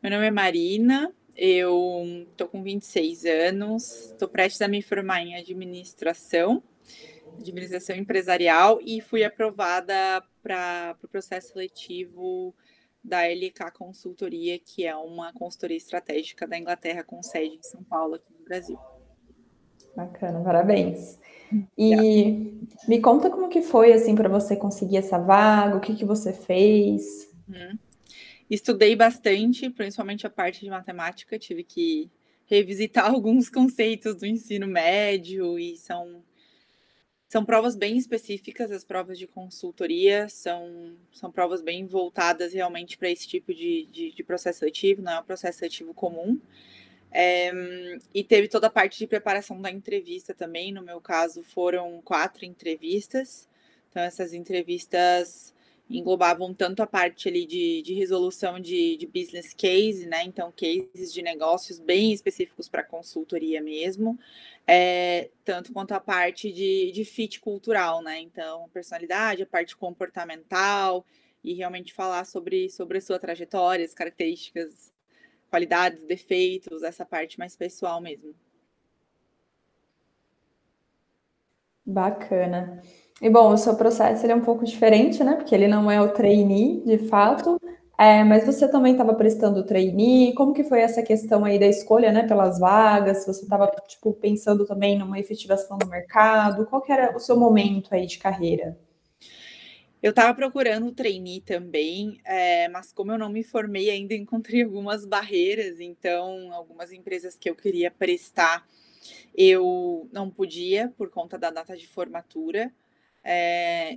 Meu nome é Marina, eu tô com 26 anos, tô prestes a me formar em administração empresarial e fui aprovada para o processo seletivo da LK Consultoria, que é uma consultoria estratégica da Inglaterra com sede em São Paulo, aqui no Brasil. Bacana, parabéns. Obrigada. E me conta como que foi assim para você conseguir essa vaga, o que que você fez? Uhum. Estudei bastante, principalmente a parte de matemática, tive que revisitar alguns conceitos do ensino médio e são provas bem específicas, as provas de consultoria, são provas bem voltadas realmente para esse tipo de processo seletivo, não é um processo seletivo comum. E teve toda a parte de preparação da entrevista também, no meu caso foram 4 entrevistas, então essas entrevistas englobavam tanto a parte ali de resolução de business case, né, então cases de negócios bem específicos para consultoria mesmo, tanto quanto a parte de fit cultural, né, então personalidade, a parte comportamental e realmente falar sobre a sua trajetória, as características, qualidades, defeitos, essa parte mais pessoal mesmo. Bacana. E bom, o seu processo ele é um pouco diferente, né? Porque ele não é o trainee, de fato. Mas você também estava prestando o trainee. Como que foi essa questão aí da escolha, né, pelas vagas? Você estava tipo pensando também numa efetivação no mercado? Qual que era o seu momento aí de carreira? Eu estava procurando o trainee também, mas como eu não me formei ainda, encontrei algumas barreiras, então algumas empresas que eu queria prestar, eu não podia por conta da data de formatura.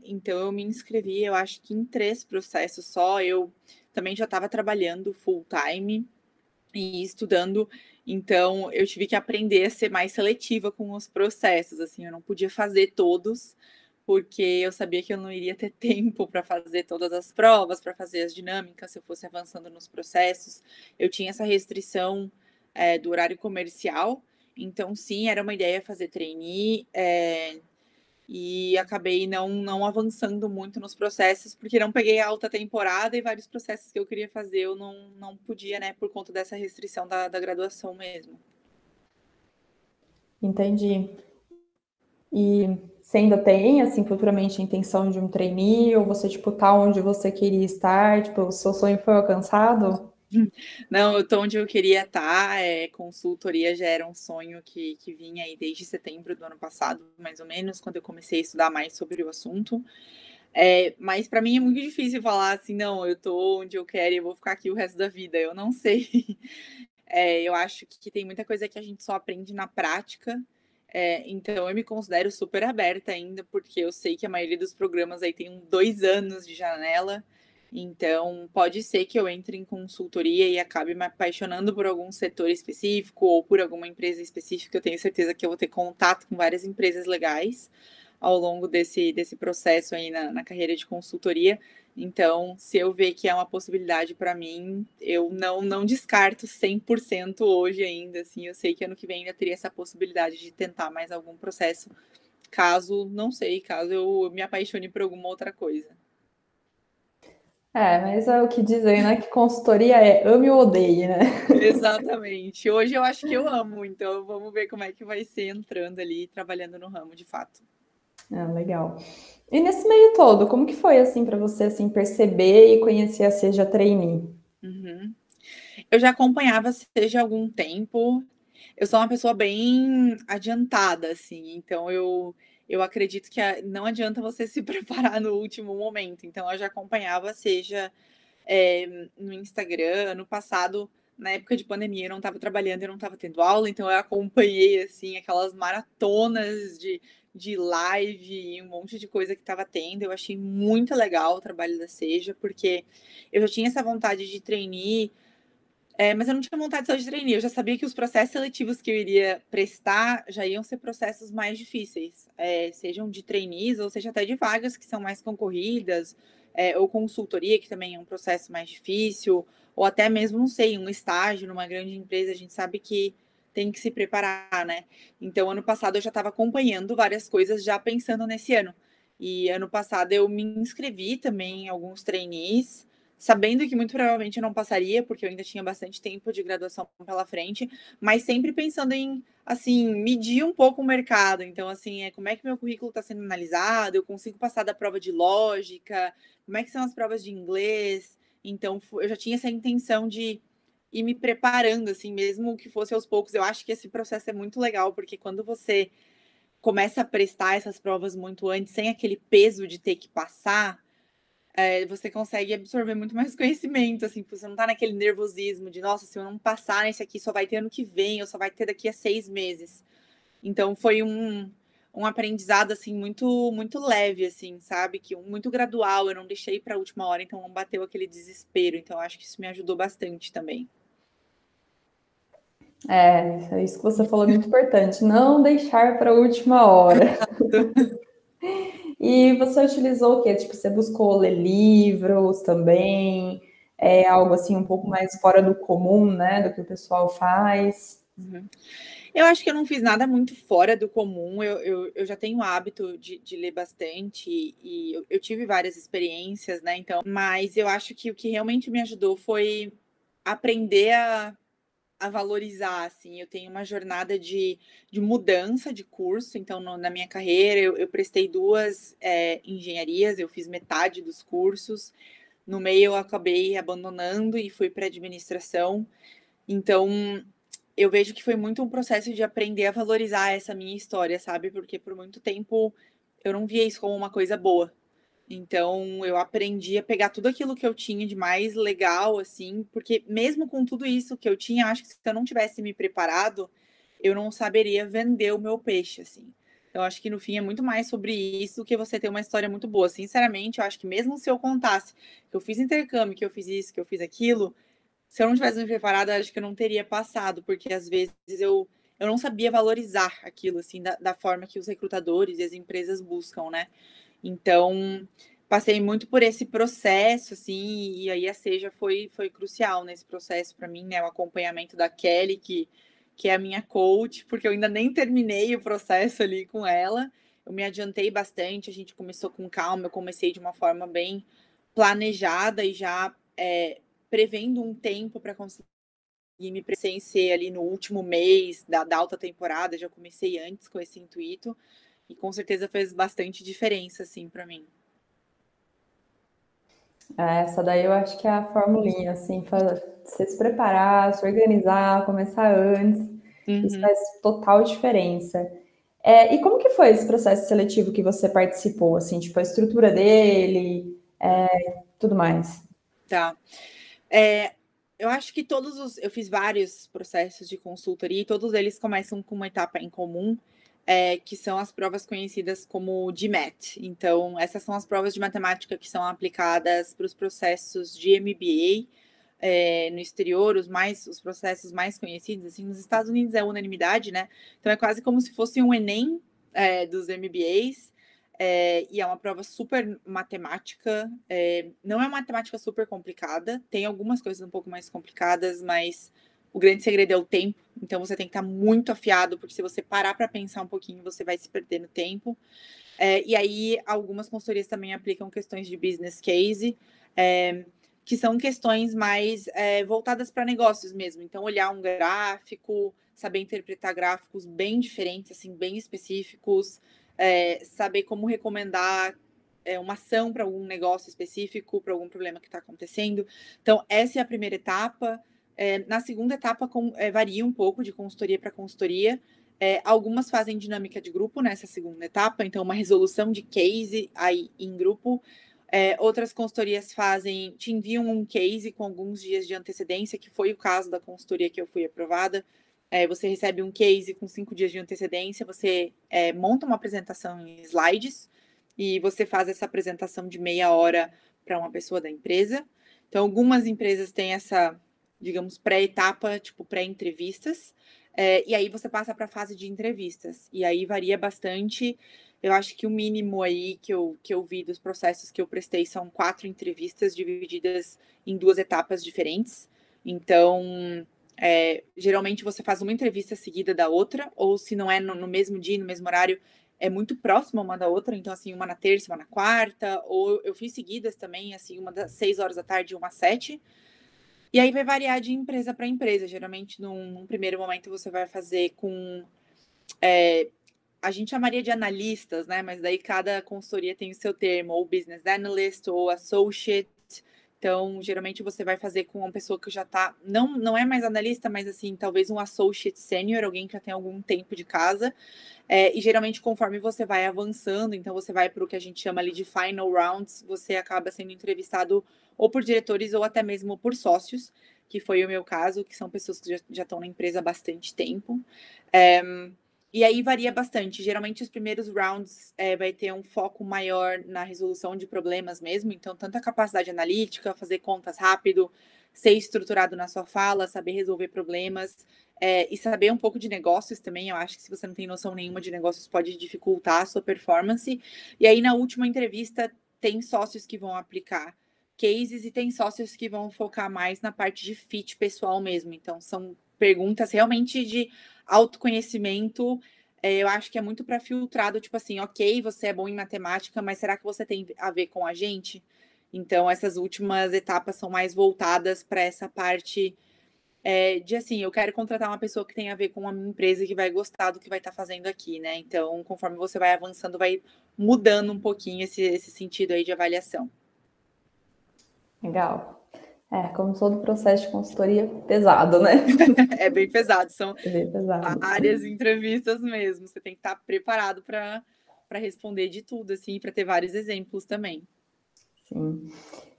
Então eu me inscrevi, eu acho que em 3 processos só. Eu também já estava trabalhando full time e estudando, então eu tive que aprender a ser mais seletiva com os processos, assim, eu não podia fazer todos, porque eu sabia que eu não iria ter tempo para fazer todas as provas, para fazer as dinâmicas, se eu fosse avançando nos processos. Eu tinha essa restrição, do horário comercial, então sim, era uma ideia fazer trainee, e acabei não avançando muito nos processos, porque não peguei a alta temporada e vários processos que eu queria fazer eu não podia, né, por conta dessa restrição da graduação mesmo. Entendi. E você ainda tem, assim, futuramente a intenção de um trainee, ou você, tipo, tá onde você queria estar, tipo, o seu sonho foi alcançado? Não, eu tô onde eu queria estar, consultoria já era um sonho que vinha aí desde setembro do ano passado, mais ou menos, quando eu comecei a estudar mais sobre o assunto. Mas para mim é muito difícil falar assim: "Não, eu tô onde eu quero e eu vou ficar aqui o resto da vida", eu não sei. Eu acho que tem muita coisa que a gente só aprende na prática, então eu me considero super aberta ainda, porque eu sei que a maioria dos programas aí tem 2 anos de janela, então pode ser que eu entre em consultoria e acabe me apaixonando por algum setor específico ou por alguma empresa específica. Eu tenho certeza que eu vou ter contato com várias empresas legais ao longo desse processo aí na carreira de consultoria. Então, se eu ver que é uma possibilidade para mim, eu não descarto 100% hoje ainda, assim. Eu sei que ano que vem ainda teria essa possibilidade de tentar mais algum processo, caso, não sei, caso eu me apaixone por alguma outra coisa. Mas é o que dizem, né? Que consultoria é ame ou odeie, né? Exatamente. Hoje eu acho que eu amo, então vamos ver como é que vai ser entrando ali, trabalhando no ramo de fato. Ah, legal. E nesse meio todo, como que foi assim para você assim perceber e conhecer a Seja Trainee? Uhum. Eu já acompanhava Seja há algum tempo. Eu sou uma pessoa bem adiantada, assim, então eu acredito que não adianta você se preparar no último momento. Então eu já acompanhava Seja, no Instagram. Ano passado, na época de pandemia, eu não estava trabalhando, eu não estava tendo aula, então eu acompanhei, assim, aquelas maratonas de live e um monte de coisa que estava tendo. Eu achei muito legal o trabalho da Seja, porque eu já tinha essa vontade de trainee, mas eu não tinha vontade só de trainee, eu já sabia que os processos seletivos que eu iria prestar já iam ser processos mais difíceis, sejam de trainees ou seja até de vagas que são mais concorridas, ou consultoria, que também é um processo mais difícil, ou até mesmo, não sei, um estágio numa grande empresa, a gente sabe que tem que se preparar, né. Então ano passado eu já estava acompanhando várias coisas, já pensando nesse ano. E ano passado eu me inscrevi também em alguns trainees, sabendo que muito provavelmente eu não passaria, porque eu ainda tinha bastante tempo de graduação pela frente, mas sempre pensando em, assim, medir um pouco o mercado. Então, assim, como é que meu currículo está sendo analisado, eu consigo passar da prova de lógica, como é que são as provas de inglês. Então, eu já tinha essa intenção de ir me preparando, assim, mesmo que fosse aos poucos. Eu acho que esse processo é muito legal, porque quando você começa a prestar essas provas muito antes, sem aquele peso de ter que passar, você consegue absorver muito mais conhecimento, assim, você não tá naquele nervosismo de, nossa, se eu não passar nesse aqui, só vai ter ano que vem, ou só vai ter daqui a 6 meses. Então foi um aprendizado, assim, muito, muito leve, assim, sabe? Muito gradual, eu não deixei pra última hora, então não bateu aquele desespero. Então acho que isso me ajudou bastante também. Isso que você falou é muito importante, não deixar para a última hora. E você utilizou o quê? Tipo, você buscou ler livros também? É algo assim um pouco mais fora do comum, né? Do que o pessoal faz. Uhum. Eu acho que eu não fiz nada muito fora do comum. Eu já tenho o hábito de ler bastante e eu tive várias experiências, né? Então, mas eu acho que o que realmente me ajudou foi aprender a valorizar, assim. Eu tenho uma jornada de mudança de curso, então na minha carreira eu prestei duas engenharias, eu fiz metade dos cursos. No meio eu acabei abandonando e fui para administração. Então eu vejo que foi muito um processo de aprender a valorizar essa minha história, sabe? Porque por muito tempo eu não via isso como uma coisa boa. Então eu aprendi a pegar tudo aquilo que eu tinha de mais legal, assim, porque mesmo com tudo isso que eu tinha, acho que se eu não tivesse me preparado, eu não saberia vender o meu peixe, assim. Então acho que no fim é muito mais sobre isso do que você ter uma história muito boa. Sinceramente, eu acho que mesmo se eu contasse que eu fiz intercâmbio, que eu fiz isso, que eu fiz aquilo, se eu não tivesse me preparado, eu acho que eu não teria passado, porque às vezes eu não sabia valorizar aquilo, assim, da forma que os recrutadores e as empresas buscam, né? Então, passei muito por esse processo, assim, e aí a Seja foi crucial nesse processo para mim, né? O acompanhamento da Kelly, que é a minha coach, porque eu ainda nem terminei o processo ali com ela. Eu me adiantei bastante, a gente começou com calma, eu comecei de uma forma bem planejada e já prevendo um tempo para conseguir me presenciar ali no último mês da alta temporada, já comecei antes com esse intuito e com certeza fez bastante diferença, assim, para mim. Essa daí eu acho que é a formulinha, assim, você se preparar, se organizar, começar antes, isso Uhum. faz total diferença. E como que foi esse processo seletivo que você participou, assim, tipo, a estrutura dele, tudo mais? Tá. É, eu acho que eu fiz vários processos de consultoria e todos eles começam com uma etapa em comum, que são as provas conhecidas como GMAT. Então, essas são as provas de matemática que são aplicadas para os processos de MBA, no exterior, os processos mais conhecidos, assim, nos Estados Unidos é unanimidade, né? Então é quase como se fosse um Enem, dos MBAs, e é uma prova super matemática. Não é uma matemática super complicada, tem algumas coisas um pouco mais complicadas, mas o grande segredo é o tempo. Então você tem que estar muito afiado, porque se você parar para pensar um pouquinho, você vai se perder no tempo. E aí, algumas consultorias também aplicam questões de business case, que são questões mais voltadas para negócios mesmo. Então, olhar um gráfico, saber interpretar gráficos bem diferentes, assim, bem específicos, saber como recomendar uma ação para algum negócio específico, para algum problema que está acontecendo. Então, essa é a primeira etapa. Na segunda etapa, varia um pouco de consultoria para consultoria. Algumas fazem dinâmica de grupo nessa segunda etapa, então uma resolução de case aí em grupo. Outras consultorias te enviam um case com alguns dias de antecedência, que foi o caso da consultoria que eu fui aprovada. Você recebe um case com 5 dias de antecedência, você monta uma apresentação em slides e você faz essa apresentação de meia hora para uma pessoa da empresa. Então, algumas empresas têm essa, digamos, pré-etapa, tipo pré-entrevistas, e aí você passa para a fase de entrevistas. E aí varia bastante. Eu acho que o mínimo aí que eu vi dos processos que eu prestei são 4 entrevistas divididas em 2 etapas diferentes. Então, geralmente você faz uma entrevista seguida da outra, ou se não é no mesmo dia, no mesmo horário, é muito próxima uma da outra, então, assim, uma na terça, uma na quarta, ou eu fiz seguidas também, assim, uma das 6 horas da tarde e uma às 7. E aí vai variar de empresa para empresa. Geralmente, num primeiro momento, você vai fazer com a gente chamaria de analistas, né? Mas daí cada consultoria tem o seu termo, ou business analyst, ou associate. Então, geralmente você vai fazer com uma pessoa que já tá, não é mais analista, mas assim, talvez um associate senior, alguém que já tem algum tempo de casa. E geralmente, conforme você vai avançando, então você vai para o que a gente chama ali de final rounds, você acaba sendo entrevistado ou por diretores ou até mesmo por sócios, que foi o meu caso, que são pessoas que já estão na empresa há bastante tempo. E aí varia bastante. Geralmente, os primeiros rounds vai ter um foco maior na resolução de problemas mesmo. Então, tanto a capacidade analítica, fazer contas rápido, ser estruturado na sua fala, saber resolver problemas, e saber um pouco de negócios também. Eu acho que se você não tem noção nenhuma de negócios, pode dificultar a sua performance. E aí, na última entrevista, tem sócios que vão aplicar cases e tem sócios que vão focar mais na parte de fit pessoal mesmo. Então, são perguntas realmente de autoconhecimento. Eu acho que é muito para filtrado, tipo assim, ok, você é bom em matemática, mas será que você tem a ver com a gente? Então, essas últimas etapas são mais voltadas para essa parte de assim, eu quero contratar uma pessoa que tem a ver com a minha empresa e que vai gostar do que vai estar fazendo aqui, né? Então, conforme você vai avançando, vai mudando um pouquinho esse sentido aí de avaliação. Legal. Como todo processo de consultoria, pesado, né? É bem pesado, são É bem pesado. várias entrevistas mesmo. Você tem que estar preparado para responder de tudo, assim, para ter vários exemplos também. Sim.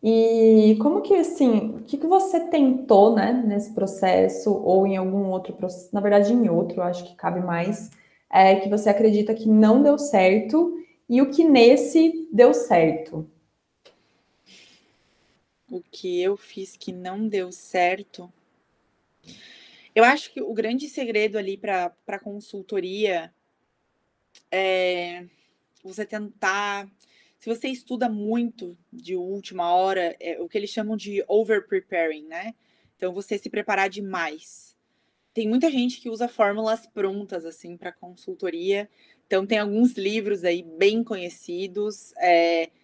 E como que, assim, o que você tentou, né, nesse processo, ou em algum outro processo, na verdade em outro, eu acho que cabe mais, que você acredita que não deu certo, e o que nesse deu certo? O que eu fiz que não deu certo. Eu acho que o grande segredo ali para consultoria é você tentar. Se você estuda muito de última hora, é o que eles chamam de over preparing, né? Então você se preparar demais. Tem muita gente que usa fórmulas prontas assim para consultoria. Então tem alguns livros aí bem conhecidos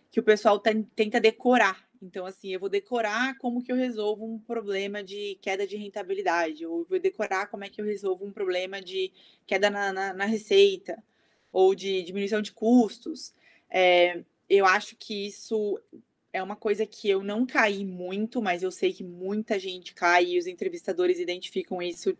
que o pessoal tenta decorar. Então, assim, eu vou decorar como que eu resolvo um problema de queda de rentabilidade, ou eu vou decorar como é que eu resolvo um problema de queda na receita, ou de diminuição de custos. Eu acho que isso é uma coisa que eu não caí muito, mas eu sei que muita gente cai e os entrevistadores identificam isso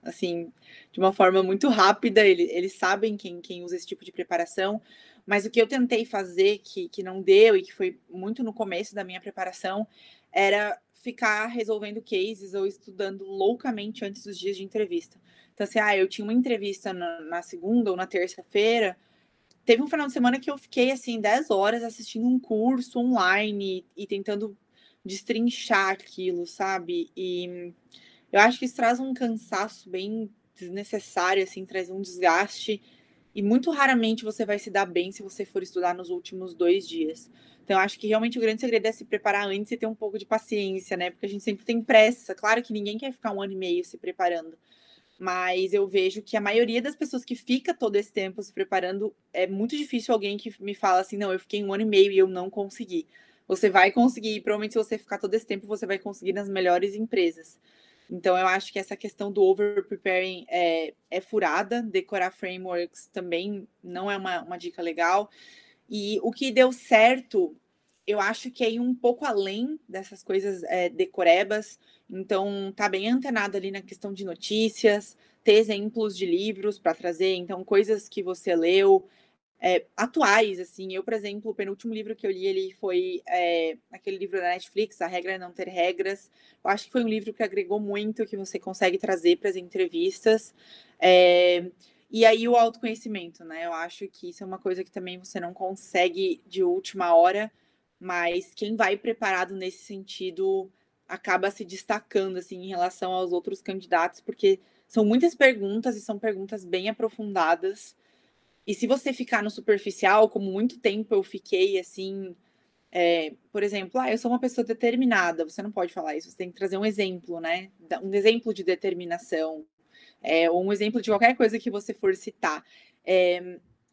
assim, de uma forma muito rápida, eles sabem quem usa esse tipo de preparação, mas o que eu tentei fazer que não deu e que foi muito no começo da minha preparação, era ficar resolvendo cases ou estudando loucamente antes dos dias de entrevista. Então, assim, eu tinha uma entrevista na segunda ou na terça-feira, teve um final de semana que eu fiquei, assim, 10 horas assistindo um curso online e tentando destrinchar aquilo, sabe? E eu acho que isso traz um cansaço bem desnecessário, assim, traz um desgaste. E muito raramente você vai se dar bem se você for estudar nos últimos 2 dias. Então, eu acho que realmente o grande segredo é se preparar antes e ter um pouco de paciência, né? Porque a gente sempre tem pressa. Claro que ninguém quer ficar 1 ano e meio se preparando. Mas eu vejo que a maioria das pessoas que fica todo esse tempo se preparando, é muito difícil alguém que me fala assim, não, eu fiquei 1 ano e meio e eu não consegui. Você vai conseguir, provavelmente se você ficar todo esse tempo, você vai conseguir nas melhores empresas. Então, eu acho que essa questão do over-preparing é furada, decorar frameworks também não é uma dica legal. E o que deu certo, eu acho que é ir um pouco além dessas coisas decorebas. Então, tá bem antenado ali na questão de notícias, ter exemplos de livros para trazer, então, coisas que você leu, atuais, assim. Eu, por exemplo, o penúltimo livro que eu li, ele foi aquele livro da Netflix, A Regra é Não Ter Regras. Eu acho que foi um livro que agregou muito, que você consegue trazer para as entrevistas. E aí o autoconhecimento, né? Eu acho que isso é uma coisa que também você não consegue de última hora, mas quem vai preparado nesse sentido acaba se destacando, assim, em relação aos outros candidatos, porque são muitas perguntas e são perguntas bem aprofundadas. E se você ficar no superficial, como muito tempo eu fiquei assim, por exemplo, eu sou uma pessoa determinada, você não pode falar isso, você tem que trazer um exemplo, né? Um exemplo de determinação, ou um exemplo de qualquer coisa que você for citar.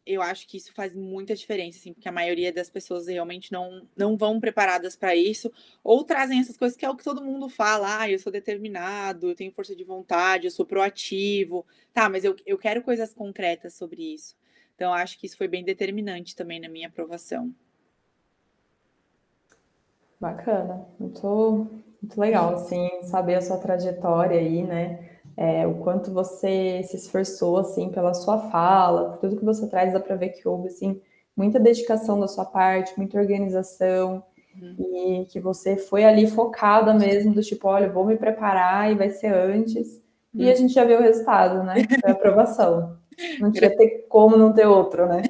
eu acho que isso faz muita diferença, assim, porque a maioria das pessoas realmente não vão preparadas para isso, ou trazem essas coisas que é o que todo mundo fala: "Ah, eu sou determinado, eu tenho força de vontade, eu sou proativo". Tá, mas eu quero coisas concretas sobre isso. Então eu acho que isso foi bem determinante também na minha aprovação. Bacana, muito legal, assim, saber a sua trajetória aí, né? O quanto você se esforçou, assim, pela sua fala, por tudo que você traz, dá para ver que houve, assim, muita dedicação da sua parte, muita organização, Uhum. e que você foi ali focada mesmo, do tipo, olha, vou me preparar e vai ser antes. E a Hum. gente já viu o resultado, né? Foi a aprovação. Não Gra tinha ter como não ter outro, né?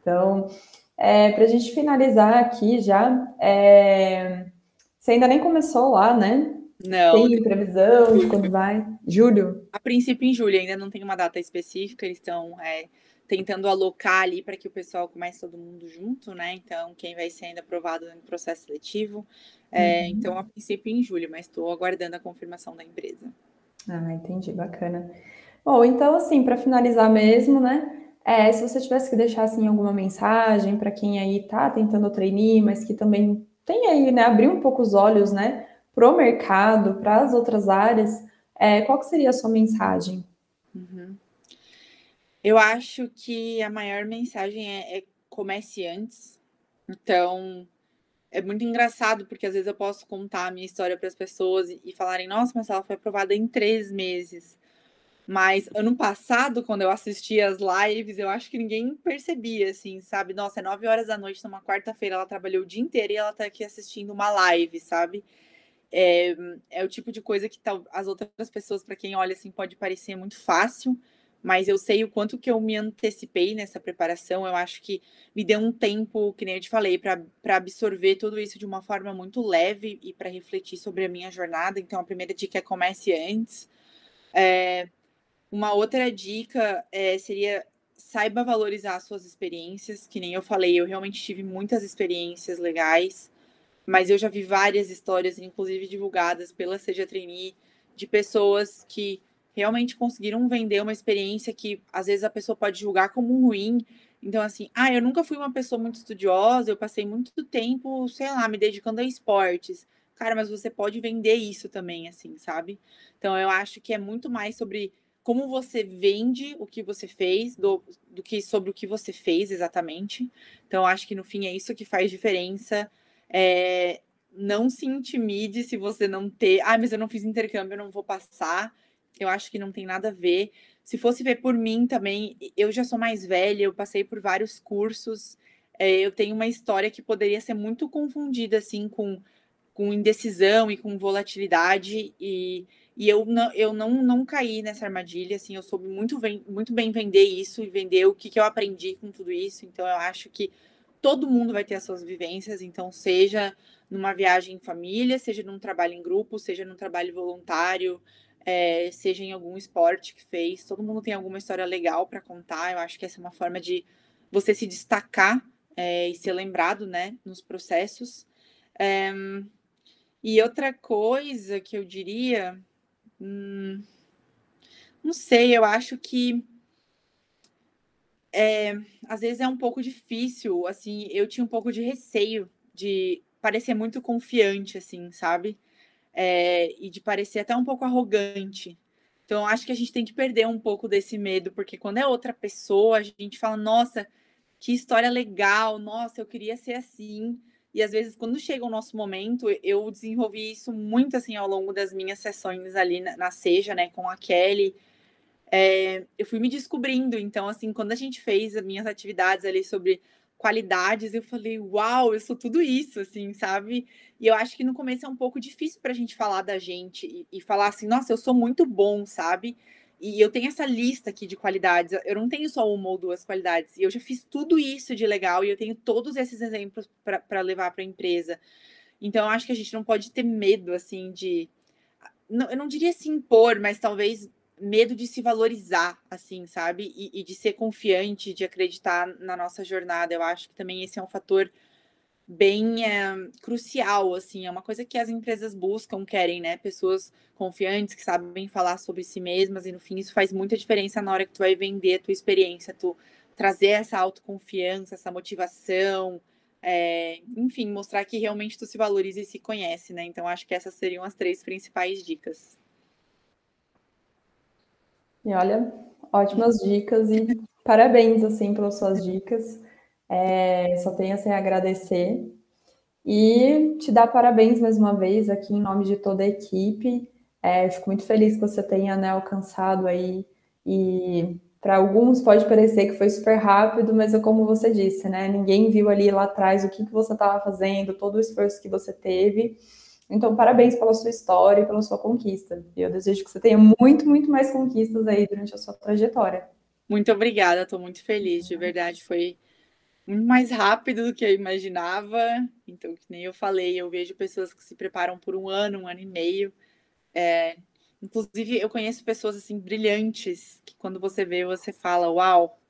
Então, para a gente finalizar aqui já, você ainda nem começou lá, né? Não, Tem previsão de quando julho. vai? Julho? A princípio em julho, ainda não tem uma data específica, eles estão, tentando alocar ali para que o pessoal comece todo mundo junto, né, então quem vai ser ainda aprovado no processo seletivo. Então a princípio em julho, mas estou aguardando a confirmação da empresa. Ah, entendi, bacana. Bom, então assim, para finalizar mesmo, né, se você tivesse que deixar, assim, alguma mensagem para quem aí tá tentando o trainee, mas que também tem aí, né, abrir um pouco os olhos, né, pro mercado, para as outras áreas, qual que seria a sua mensagem? Uhum. Eu acho que a maior mensagem é comece antes. Então, é muito engraçado, porque às vezes eu posso contar a minha história para as pessoas e falarem: "Nossa, mas ela foi aprovada em 3 meses". Mas ano passado, quando eu assistia as lives, eu acho que ninguém percebia, assim, sabe. Nossa, é 9 horas numa quarta-feira, ela trabalhou o dia inteiro e ela tá aqui assistindo uma live, sabe. É é o tipo de coisa que as outras pessoas, para quem olha, assim, pode parecer muito fácil, mas eu sei o quanto que eu me antecipei nessa preparação. Eu acho que me deu um tempo, que nem eu te falei, para absorver tudo isso de uma forma muito leve e para refletir sobre a minha jornada. Então a primeira dica é comece antes. Uma outra dica, seria saiba valorizar as suas experiências, que nem eu falei, eu realmente tive muitas experiências legais, mas eu já vi várias histórias, inclusive divulgadas pela Seja Trainee, de pessoas que realmente conseguiram vender uma experiência que às vezes a pessoa pode julgar como ruim. Então, assim, eu nunca fui uma pessoa muito estudiosa, eu passei muito tempo, sei lá, me dedicando a esportes. Cara, mas você pode vender isso também, assim, sabe? Então, eu acho que é muito mais sobre como você vende o que você fez do que sobre o que você fez exatamente. Então, eu acho que no fim é isso que faz diferença. Não se intimide se você não ter: "Ai, mas eu não fiz intercâmbio, eu não vou passar". Eu acho que não tem nada a ver. Se fosse ver por mim também, eu já sou mais velha, eu passei por vários cursos, eu tenho uma história que poderia ser muito confundida, assim, com indecisão e com volatilidade, e eu não caí nessa armadilha, assim, eu soube muito bem vender isso e vender o que que eu aprendi com tudo isso. Então eu acho que todo mundo vai ter as suas vivências, então seja numa viagem em família, seja num trabalho em grupo, seja num trabalho voluntário, seja em algum esporte que fez, todo mundo tem alguma história legal para contar. Eu acho que essa é uma forma de você se destacar, e ser lembrado, né, nos processos. Eh, e outra coisa que eu diria, não sei, eu acho que, às vezes é um pouco difícil, assim, eu tinha um pouco de receio de parecer muito confiante, assim, sabe, e de parecer até um pouco arrogante. Então eu acho que a gente tem que perder um pouco desse medo, porque quando é outra pessoa, a gente fala: "Nossa, que história legal, nossa, eu queria ser assim". E às vezes quando chega o nosso momento, eu desenvolvi isso muito, assim, ao longo das minhas sessões ali na Seja, né, com a Kelly. Eu fui me descobrindo, então, assim, quando a gente fez as minhas atividades ali sobre qualidades, eu falei: "Uau, eu sou tudo isso", assim, sabe. E eu acho que no começo é um pouco difícil pra gente falar da gente e falar assim: "Nossa, eu sou muito bom", sabe. E eu tenho essa lista aqui de qualidades, eu não tenho só uma ou 2 qualidades, e eu já fiz tudo isso de legal e eu tenho todos esses exemplos pra levar pra empresa. Então eu acho que a gente não pode ter medo, assim, de não, eu não diria se impor, mas talvez medo de se valorizar, assim, sabe, e de ser confiante, de acreditar na nossa jornada. Eu acho que também esse é um fator bem, crucial, assim, é uma coisa que as empresas buscam, querem, né, pessoas confiantes, que sabem falar sobre si mesmas e no fim isso faz muita diferença na hora que tu vai vender a tua experiência, tu trazer essa autoconfiança, essa motivação, enfim, mostrar que realmente tu se valoriza e se conhece, né, então acho que essas seriam as 3 principais dicas. E olha, ótimas dicas e parabéns, assim, pelas suas dicas. Só tenho, assim, a agradecer e te dar parabéns mais uma vez aqui em nome de toda a equipe. Fico muito feliz que você tenha, né, alcançado aí e para alguns pode parecer que foi super rápido, mas é como você disse, né? Ninguém viu ali lá atrás o que você estava fazendo, todo o esforço que você teve. Então, parabéns pela sua história e pela sua conquista. E eu desejo que você tenha muito, muito mais conquistas aí durante a sua trajetória. Muito obrigada, estou muito feliz, de verdade, foi muito mais rápido do que eu imaginava, então que nem eu falei, eu vejo pessoas que se preparam por um ano e meio, inclusive eu conheço pessoas, assim, brilhantes, que quando você vê, você fala: "Uau,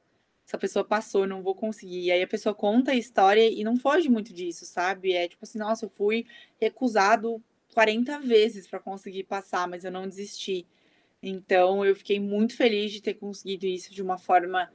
essa pessoa passou, não vou conseguir". E aí a pessoa conta a história e não foge muito disso, sabe, é tipo assim: "Nossa, eu fui recusado 40 vezes para conseguir passar, mas eu não desisti". Então eu fiquei muito feliz de ter conseguido isso de uma forma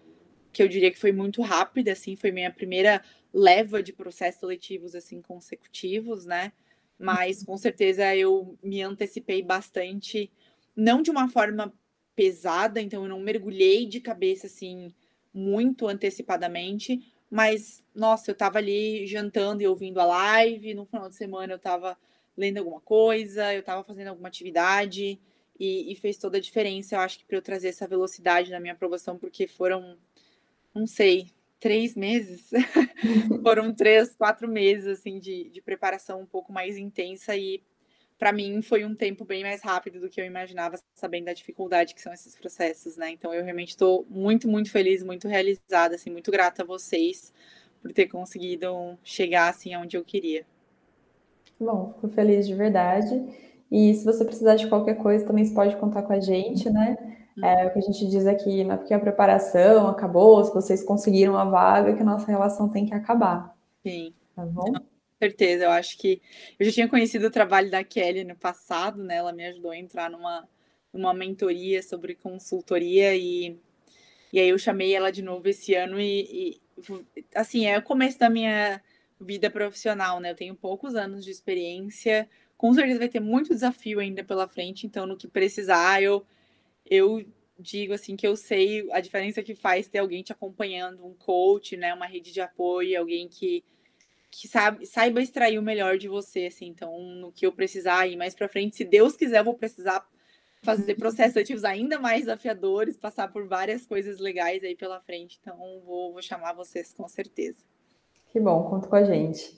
que eu diria que foi muito rápida, assim, foi minha primeira leva de processos seletivos, assim, consecutivos, né, mas com certeza eu me antecipei bastante, não de uma forma pesada, então eu não mergulhei de cabeça, assim, muito antecipadamente, mas, nossa, eu estava ali jantando e ouvindo a live, no final de semana eu estava lendo alguma coisa, eu estava fazendo alguma atividade, e fez toda a diferença, eu acho que para eu trazer essa velocidade na minha aprovação, porque foram não sei, 3 meses? Foram 3, 4 meses, assim, de preparação um pouco mais intensa e, para mim, foi um tempo bem mais rápido do que eu imaginava, sabendo da dificuldade que são esses processos, né. Então eu realmente estou muito, muito feliz, muito realizada, assim, muito grata a vocês por ter conseguido chegar, assim, aonde eu queria. Bom, fico feliz de verdade. E se você precisar de qualquer coisa, também você pode contar com a gente, né? O que a gente diz aqui, não é porque a preparação acabou, se vocês conseguiram a vaga, que a nossa relação tem que acabar, Sim. tá bom? Certeza, eu acho que eu já tinha conhecido o trabalho da Kelly no passado, né, ela me ajudou a entrar numa mentoria sobre consultoria e aí eu chamei ela de novo esse ano assim, é o começo da minha vida profissional, né, eu tenho poucos anos de experiência, com certeza vai ter muito desafio ainda pela frente, então no que precisar eu digo, assim, que eu sei a diferença que faz ter alguém te acompanhando, um coach, né, uma rede de apoio, alguém que saiba extrair o melhor de você, assim, então no que eu precisar ir mais pra frente, se Deus quiser, eu vou precisar fazer processos seletivos ainda mais desafiadores, passar por várias coisas legais aí pela frente, então vou chamar vocês com certeza. Que bom, conta com a gente.